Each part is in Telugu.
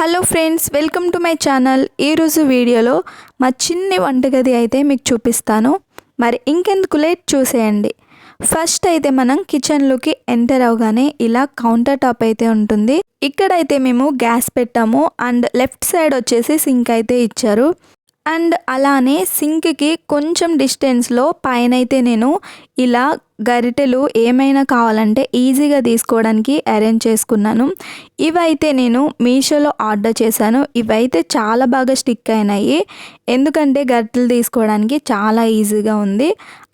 Hello friends, welcome to my channel. ఈరోజు వీడియోలో మా చిన్ని వంటగది అయితే మీకు చూపిస్తాను. మరి ఇంకెందుకు లేట్, చూసేయండి. ఫస్ట్ అయితే మనం కిచెన్లోకి ఎంటర్ అవగానే ఇలా కౌంటర్ టాప్ అయితే ఉంటుంది. ఇక్కడైతే మేము గ్యాస్ పెట్టాము అండ్ లెఫ్ట్ సైడ్ వచ్చేసి సింక్ అయితే ఇచ్చారు. అండ్ అలానే సింక్కి కొంచెం డిస్టెన్స్లో పైన అయితే నేను ఇలా గరిటెలు ఏమైనా కావాలంటే ఈజీగా తీసుకోవడానికి అరేంజ్ చేసుకున్నాను. ఇవైతే నేను మీషోలో ఆర్డర్ చేశాను. ఇవైతే చాలా బాగా స్టిక్ అయినాయి, ఎందుకంటే గరిటెలు తీసుకోవడానికి చాలా ఈజీగా ఉంది.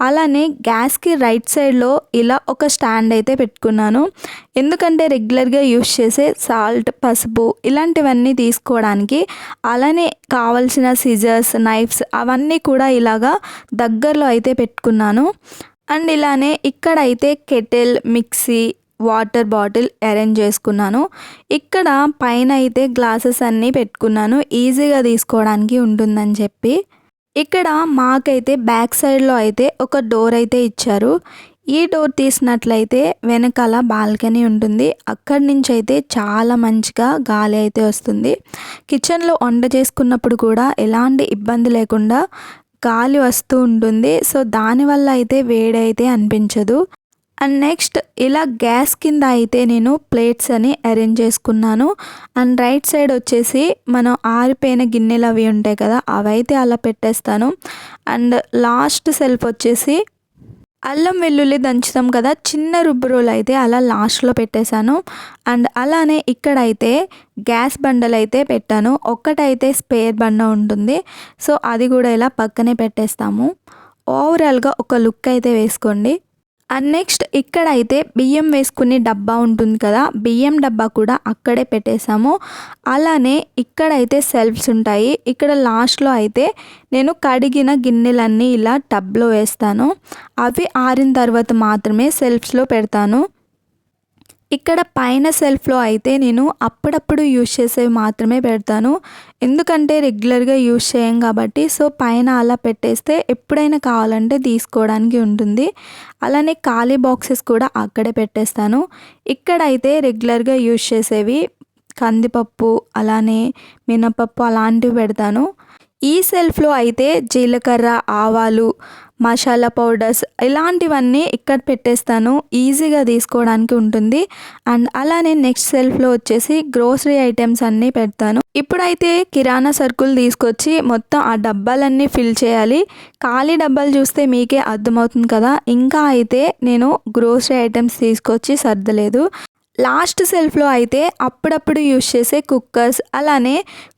అలానే గ్యాస్కి రైట్ సైడ్లో ఇలా ఒక స్టాండ్ అయితే పెట్టుకున్నాను, ఎందుకంటే రెగ్యులర్గా యూస్ చేసే సాల్ట్, పసుపు ఇలాంటివన్నీ తీసుకోవడానికి. అలానే కావలసిన సిజర్స్, నైఫ్స్ అవన్నీ కూడా ఇలాగా దగ్గరలో అయితే పెట్టుకున్నాను. అండ్ ఇలానే ఇక్కడైతే kettle, mixie, water bottle arrange చేసుకున్నాను. ఇక్కడ పైన అయితే గ్లాసెస్ అన్నీ పెట్టుకున్నాను, ఈజీగా తీసుకోవడానికి ఉంటుందని చెప్పి. ఇక్కడ మాకైతే బ్యాక్ సైడ్లో అయితే ఒక డోర్ అయితే ఇచ్చారు. ఈ డోర్ తీసినట్లయితే వెనకాల బాల్కనీ ఉంటుంది. అక్కడి నుంచి అయితే చాలా మంచిగా గాలి అయితే వస్తుంది. కిచెన్లో వంట చేసుకున్నప్పుడు కూడా ఎలాంటి ఇబ్బంది లేకుండా గాలి వస్తూ ఉంటుంది. సో దానివల్ల అయితే వేడైతే అనిపించదు. అండ్ నెక్స్ట్ ఇలా గ్యాస్ కింద అయితే నేను ప్లేట్స్ అని అరేంజ్ చేసుకున్నాను. అండ్ రైట్ సైడ్ వచ్చేసి మనం ఆరిపోయిన గిన్నెలు అవి ఉంటాయి కదా, అవైతే అలా పెట్టేస్తాను. అండ్ లాస్ట్ సెల్ఫ్ వచ్చేసి అల్లం వెల్లుల్లి దంచుతాం కదా, చిన్న రుబ్బురోలు అయితే అలా లాస్ట్లో పెట్టేశాను. అండ్ అలానే ఇక్కడైతే గ్యాస్ బండలు అయితే పెట్టాను. ఒక్కటైతే స్పేర్ బండ ఉంటుంది, సో అది కూడా ఇలా పక్కనే పెట్టేస్తాము. ఓవరాల్గా ఒక లుక్ అయితే వేసుకోండి. అండ్ నెక్స్ట్ ఇక్కడైతే బియ్యం వేసుకునే డబ్బా ఉంటుంది కదా, బియ్యం డబ్బా కూడా అక్కడే పెట్టేశాము. అలానే ఇక్కడైతే సెల్ఫ్స్ ఉంటాయి. ఇక్కడ లాస్ట్లో అయితే నేను కడిగిన గిన్నెలన్నీ ఇలా టబ్లో వేస్తాను. అవి ఆరిన తర్వాత మాత్రమే సెల్ఫ్స్లో పెడతాను. ఇక్కడ పైన సెల్ఫ్లో అయితే నేను అప్పుడప్పుడు యూజ్ చేసేవి మాత్రమే పెడతాను, ఎందుకంటే రెగ్యులర్గా యూజ్ చేయం కాబట్టి. సో పైన అలా పెట్టేస్తే ఎప్పుడైనా కావాలంటే తీసుకోవడానికి ఉంటుంది. అలానే ఖాళీ బాక్సెస్ కూడా అక్కడే పెట్టేస్తాను. ఇక్కడైతే రెగ్యులర్గా యూజ్ చేసేవి కందిపప్పు, అలానే మినపప్పు అలాంటివి పెడతాను. ఈ సెల్ఫ్లో అయితే జీలకర్ర, ఆవాలు, మసాలా పౌడర్స్ ఇలాంటివన్నీ ఇక్కడ పెట్టేస్తాను, ఈజీగా తీసుకోవడానికి ఉంటుంది. అండ్ అలానే నెక్స్ట్ సెల్ఫ్లో వచ్చేసి గ్రోసరీ ఐటమ్స్ అన్నీ పెడతాను. ఇప్పుడైతే కిరాణా సరుకులు తీసుకొచ్చి మొత్తం ఆ డబ్బాలన్నీ ఫిల్ చేయాలి. ఖాళీ డబ్బాలు చూస్తే మీకే అర్థమవుతుంది కదా. ఇంకా అయితే నేను గ్రోసరీ ఐటమ్స్ తీసుకొచ్చి సర్దలేదు. లాస్ట్ సెల్ఫ్లో అయితే అప్పుడప్పుడు యూజ్ చేసే కుక్కర్స్, అలానే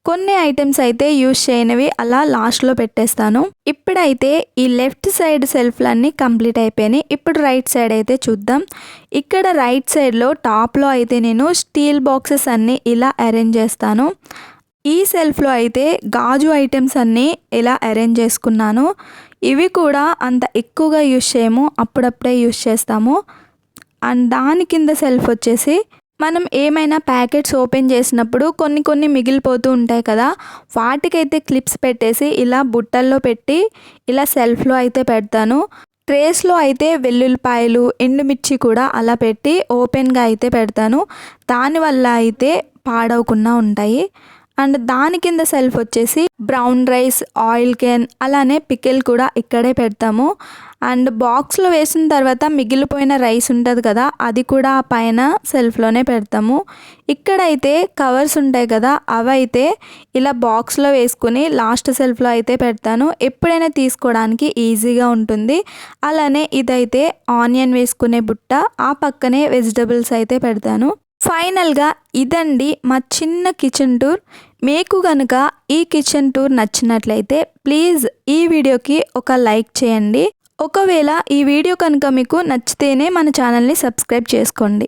కొన్ని ఐటమ్స్ అయితే యూజ్ చేయనివి అలా లాస్ట్లో పెట్టేస్తాను. ఇప్పుడైతే ఈ లెఫ్ట్ సైడ్ సెల్ఫ్లన్నీ కంప్లీట్ అయిపోయినాయి. ఇప్పుడు రైట్ సైడ్ అయితే చూద్దాం. ఇక్కడ రైట్ సైడ్లో టాప్లో అయితే నేను స్టీల్ బాక్సెస్ అన్నీ ఇలా అరేంజ్ చేస్తాను. ఈ సెల్ఫ్లో అయితే గాజు ఐటమ్స్ అన్నీ ఇలా అరేంజ్ చేసుకున్నాను. ఇవి కూడా అంత ఎక్కువగా యూజ్ చేయము, అప్పుడప్పుడే యూజ్ చేస్తాము. అండ్ దాని కింద సెల్ఫ్ వచ్చేసి మనం ఏమైనా ప్యాకెట్స్ ఓపెన్ చేసినప్పుడు కొన్ని మిగిలిపోతూ ఉంటాయి కదా, వాటికైతే క్లిప్స్ పెట్టేసి ఇలా బుట్టల్లో పెట్టి ఇలా సెల్ఫ్లో అయితే పెడతాను. ట్రేస్లో అయితే వెల్లుల్లిపాయలు, ఎండుమిర్చి కూడా అలా పెట్టి ఓపెన్గా అయితే పెడతాను, దానివల్ల అయితే పాడవకుండా ఉంటాయి. అండ్ దాని కింద సెల్ఫ్ వచ్చేసి బ్రౌన్ రైస్, ఆయిల్ క్యాన్, అలానే పికిల్ కూడా ఇక్కడే పెడతాము. అండ్ బాక్స్లో వేసిన తర్వాత మిగిలిపోయిన రైస్ ఉంటుంది కదా, అది కూడా పైన సెల్ఫ్లోనే పెడతాము. ఇక్కడైతే కవర్స్ ఉంటాయి కదా, అవైతే ఇలా బాక్స్లో వేసుకుని లాస్ట్ సెల్ఫ్లో అయితే పెడతాను, ఎప్పుడైనా తీసుకోవడానికి ఈజీగా ఉంటుంది. అలానే ఇదైతే ఆనియన్ వేసుకునే బుట్ట, ఆ పక్కనే వెజిటబుల్స్ అయితే పెడతాను. ఫైనల్గా ఇదండి మా చిన్న కిచెన్ టూర్. మీకు కనుక ఈ కిచెన్ టూర్ నచ్చినట్లయితే ప్లీజ్ ఈ వీడియోకి ఒక లైక్ చేయండి. ఒకవేళ ఈ వీడియో కనుక మీకు నచ్చితేనే మన ఛానల్ని సబ్స్క్రైబ్ చేసుకోండి.